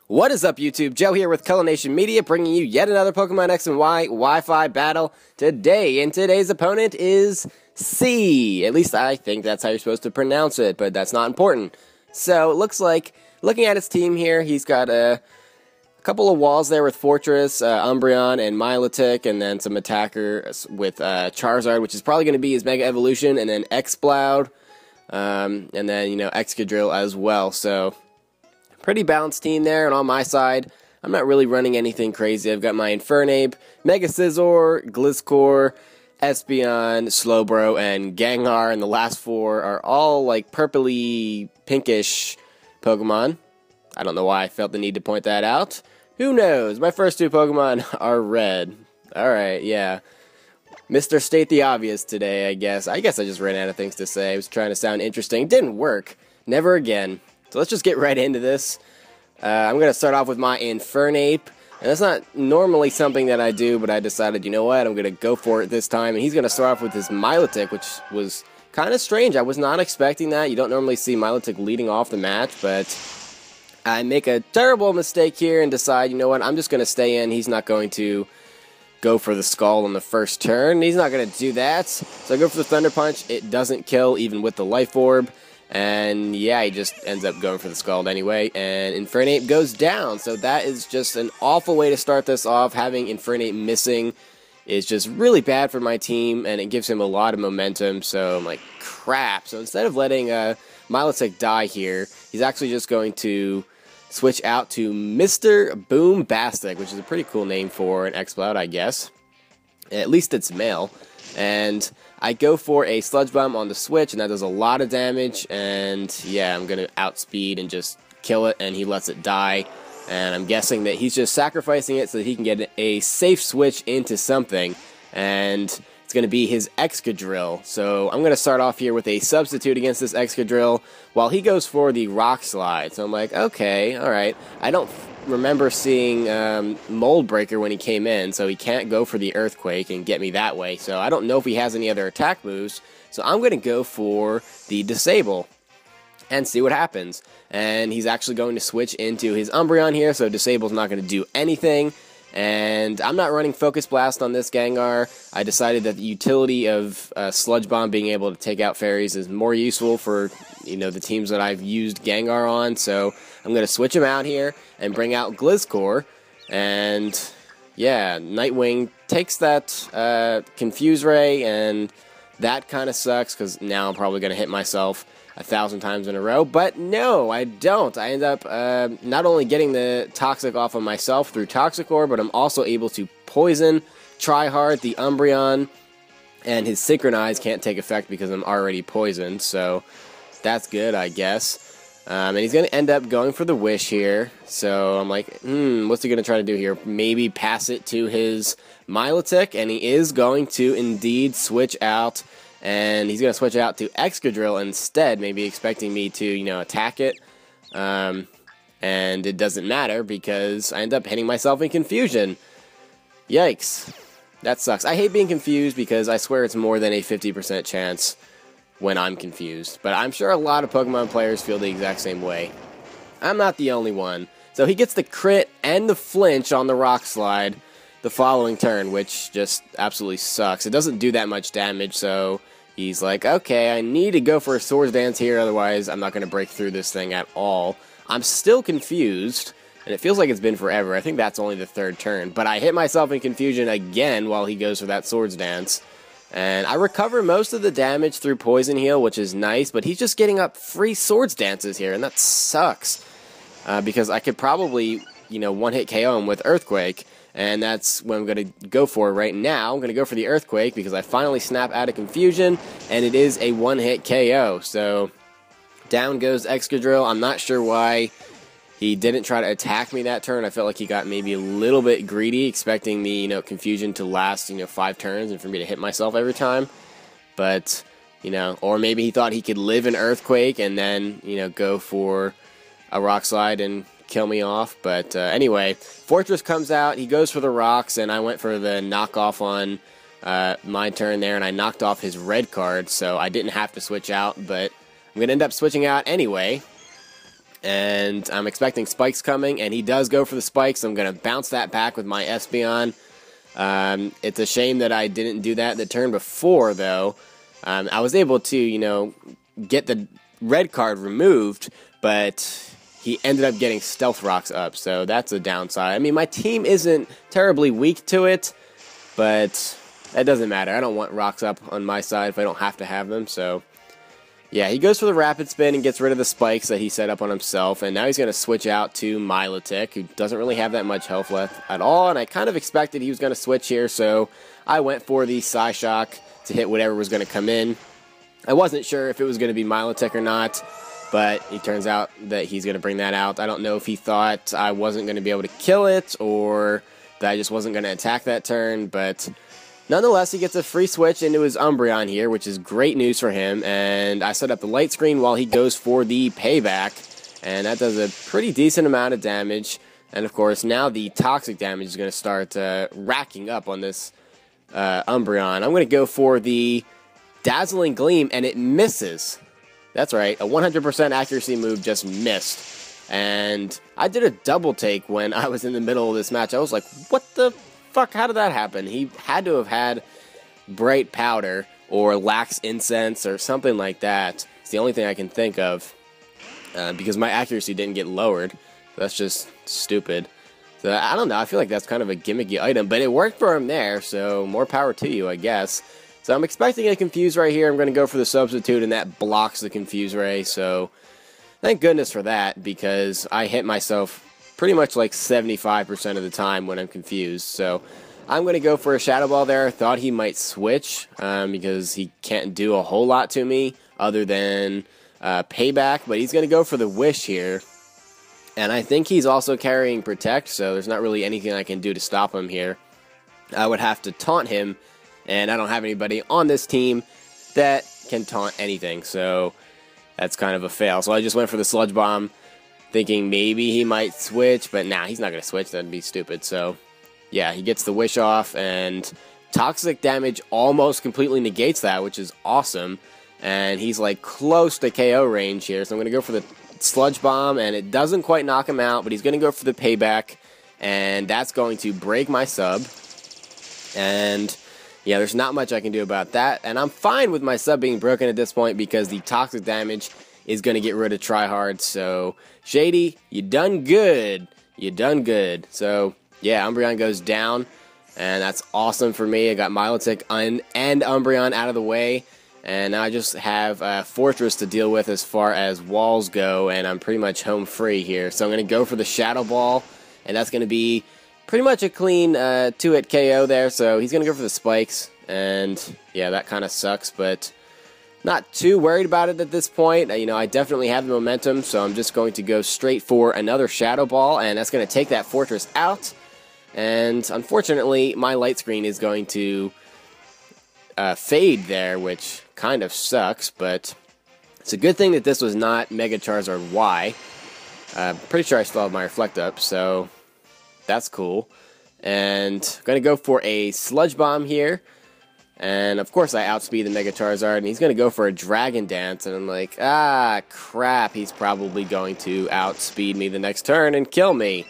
What is up, YouTube? Joe here with Color Nation Media, bringing you yet another Pokemon X and Y Wi-Fi battle today. And today's opponent is C. At least I think that's how you're supposed to pronounce it, but that's not important. So it looks like, looking at his team here, he's got a couple of walls there with Fortress, Umbreon, and Milotic, and then some attackers with Charizard, which is probably going to be his Mega Evolution, and then Exploud, and then, Excadrill as well. So pretty balanced team there, and on my side, I'm not really running anything crazy. I've got my Infernape, Mega Scizor, Gliscor, Espeon, Slowbro, and Gengar, and the last four are all like purpley, pinkish Pokemon. I don't know why I felt the need to point that out. Who knows? My first two Pokemon are red. Alright, yeah. Mr. State the Obvious today, I guess. I guess I just ran out of things to say. I was trying to sound interesting. Didn't work. Never again. So let's just get right into this. I'm going to start off with my Infernape. And that's not normally something that I do, but I decided, you know what, I'm going to go for it this time. And he's going to start off with his Milotic, which was kind of strange. I was not expecting that. You don't normally see Milotic leading off the match, but I make a terrible mistake here and decide, you know what, I'm just going to stay in. He's not going to go for the Skull on the first turn. He's not going to do that. So I go for the Thunder Punch. It doesn't kill, even with the Life Orb. And yeah, he just ends up going for the Scald anyway, and Infernape goes down. So that is just an awful way to start this off. Having Infernape missing is just really bad for my team, and it gives him a lot of momentum. So I'm like, crap. So instead of letting Milotic die here, he's actually just going to switch out to Mr. Boombastic, which is a pretty cool name for an Exploud, I guess. At least it's male. And I go for a Sludge Bomb on the switch, and that does a lot of damage, and yeah, I'm going to outspeed and just kill it, and he lets it die, and I'm guessing that he's just sacrificing it so that he can get a safe switch into something, and it's going to be his Excadrill. So I'm going to start off here with a substitute against this Excadrill while he goes for the Rock Slide. So I'm like, okay, alright. I don't remember seeing Mold Breaker when he came in, so he can't go for the Earthquake and get me that way. So I don't know if he has any other attack moves, so I'm going to go for the Disable and see what happens. And he's actually going to switch into his Umbreon here, so Disable's not going to do anything. And I'm not running Focus Blast on this Gengar. I decided that the utility of Sludge Bomb being able to take out fairies is more useful for, the teams that I've used Gengar on. So I'm going to switch him out here and bring out Gliscor. And yeah, Nightwing takes that Confuse Ray, and that kind of sucks because now I'm probably going to hit myself 1,000 times in a row, but no, I don't. I end up not only getting the Toxic off of myself through Toxicor, but I'm also able to poison Tryhard, the Umbreon, and his Synchronize can't take effect because I'm already poisoned, so that's good, I guess. And he's going to end up going for the Wish here, so I'm like, what's he going to try to do here? Maybe pass it to his Milotic, and he is going to indeed switch out. And he's going to switch out to Excadrill instead, maybe expecting me to, attack it. And it doesn't matter because I end up hitting myself in confusion. Yikes. That sucks. I hate being confused because I swear it's more than a 50% chance when I'm confused. But I'm sure a lot of Pokemon players feel the exact same way. I'm not the only one. So he gets the crit and the flinch on the Rock Slide the following turn, which just absolutely sucks. It doesn't do that much damage, so he's like, okay, I need to go for a Swords Dance here, otherwise I'm not going to break through this thing at all. I'm still confused, and it feels like it's been forever. I think that's only the third turn, but I hit myself in confusion again while he goes for that Swords Dance. And I recover most of the damage through Poison Heal, which is nice, but he's just getting up free Swords Dances here, and that sucks. Because I could probably, one-hit KO him with Earthquake. And that's what I'm going to go for right now. I'm going to go for the Earthquake because I finally snap out of confusion, and it is a one-hit KO. So down goes Excadrill. I'm not sure why he didn't try to attack me that turn. I felt like he got maybe a little bit greedy, expecting the confusion to last 5 turns and for me to hit myself every time. But or maybe he thought he could live an Earthquake and then go for a Rock Slide and kill me off. But anyway, Fortress comes out, he goes for the rocks, and I went for the knockoff on my turn there, and I knocked off his red card, so I didn't have to switch out, but I'm going to end up switching out anyway. And I'm expecting spikes coming, and he does go for the spikes. I'm going to bounce that back with my Espeon. It's a shame that I didn't do that the turn before, though. I was able to, you know, get the red card removed, but he ended up getting Stealth Rocks up, so that's a downside. I mean, my team isn't terribly weak to it, but that doesn't matter. I don't want rocks up on my side if I don't have to have them, so yeah, he goes for the Rapid Spin and gets rid of the spikes that he set up on himself, and now he's going to switch out to Milotic, who doesn't really have that much health left at all, and I kind of expected he was going to switch here, so I went for the Psyshock to hit whatever was going to come in. I wasn't sure if it was going to be Milotic or not, but it turns out that he's going to bring that out. I don't know if he thought I wasn't going to be able to kill it, or that I just wasn't going to attack that turn, but nonetheless, he gets a free switch into his Umbreon here, which is great news for him, and I set up the light screen while he goes for the payback, and that does a pretty decent amount of damage, and of course, now the toxic damage is going to start racking up on this Umbreon. I'm going to go for the Dazzling Gleam, and it misses. That's right, a 100% accuracy move just missed, and I did a double take when I was in the middle of this match. I was like, what the fuck, how did that happen? He had to have had Bright Powder or Lax Incense or something like that. It's the only thing I can think of, because my accuracy didn't get lowered. That's just stupid. So I don't know, I feel like that's kind of a gimmicky item, but it worked for him there, so more power to you, I guess. So I'm expecting a Confuse Ray here. I'm going to go for the Substitute, and that blocks the Confuse Ray, so thank goodness for that, because I hit myself pretty much like 75% of the time when I'm confused. So I'm going to go for a Shadow Ball there. Thought he might switch because he can't do a whole lot to me other than payback, but he's going to go for the Wish here. And I think he's also carrying Protect, so there's not really anything I can do to stop him here. I would have to taunt him, and I don't have anybody on this team that can taunt anything, so that's kind of a fail. So I just went for the Sludge Bomb, thinking maybe he might switch, but nah, he's not going to switch. That'd be stupid. So yeah, he gets the Wish off, and toxic damage almost completely negates that, which is awesome. And he's like close to KO range here, so I'm going to go for the Sludge Bomb, and it doesn't quite knock him out, but he's going to go for the payback, and that's going to break my sub. And yeah, there's not much I can do about that, and I'm fine with my sub being broken at this point because the toxic damage is going to get rid of Tryhard. So Shady, you done good. You done good. So yeah, Umbreon goes down, and that's awesome for me. I got Milotic and Umbreon out of the way, and now I just have Fortress to deal with as far as walls go, and I'm pretty much home free here. So I'm going to go for the Shadow Ball, and that's going to be pretty much a clean 2-hit KO there. So he's going to go for the spikes, and yeah, that kind of sucks, but not too worried about it at this point. You know, I definitely have the momentum, so I'm just going to go straight for another Shadow Ball, and that's going to take that Fortress out. And unfortunately, my light screen is going to fade there, which kind of sucks, but it's a good thing that this was not Mega Charizard Y. Pretty sure I still have my Reflect up, so that's cool. And I'm going to go for a Sludge Bomb here. And of course I outspeed the Mega Charizard, and he's going to go for a Dragon Dance, and I'm like, ah, crap, he's probably going to outspeed me the next turn and kill me.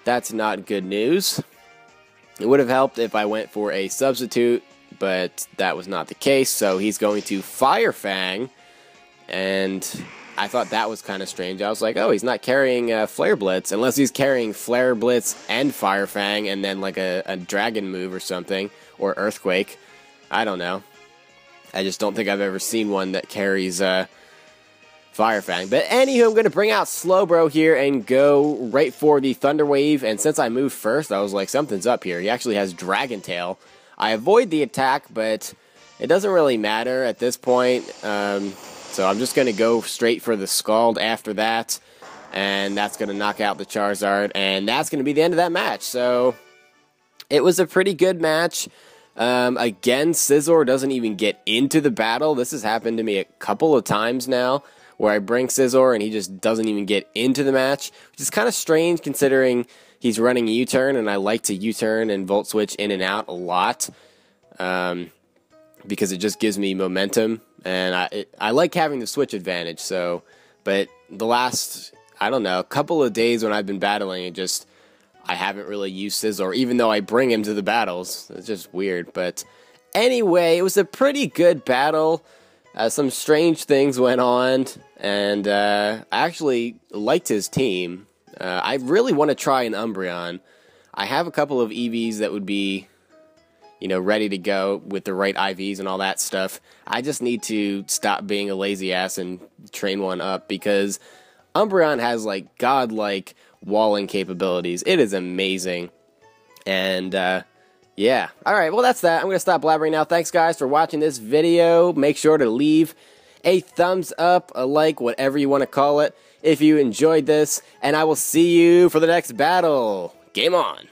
That's not good news. It would have helped if I went for a Substitute, but that was not the case, so he's going to Fire Fang, and I thought that was kind of strange. I was like, oh, he's not carrying Flare Blitz, unless he's carrying Flare Blitz and Fire Fang, and then like a Dragon move or something, or Earthquake. I don't know. I just don't think I've ever seen one that carries Fire Fang. But anywho, I'm going to bring out Slowbro here and go right for the Thunder Wave. And since I moved first, I was like, something's up here. He actually has Dragon Tail. I avoid the attack, but it doesn't really matter at this point. So I'm just going to go straight for the Scald after that. And that's going to knock out the Charizard. And that's going to be the end of that match. So it was a pretty good match. Again, Scizor doesn't even get into the battle. This has happened to me a couple of times now, where I bring Scizor and he just doesn't even get into the match, which is kind of strange considering he's running a U-turn, and I like to U-turn and Volt Switch in and out a lot, because it just gives me momentum, and I like having the switch advantage. So, but the last I don't know, a couple of days when I've been battling, I haven't really used Sizzler, even though I bring him to the battles. It's just weird, but anyway, it was a pretty good battle. Some strange things went on, and I actually liked his team. I really want to try an Umbreon. I have a couple of EVs that would be, ready to go with the right IVs and all that stuff. I just need to stop being a lazy ass and train one up, because Umbreon has, godlike walling capabilities. It is amazing. And, yeah. Alright, well that's that. I'm going to stop blabbering now. Thanks guys for watching this video. Make sure to leave a thumbs up, a like, whatever you want to call it, if you enjoyed this. And I will see you for the next battle. Game on!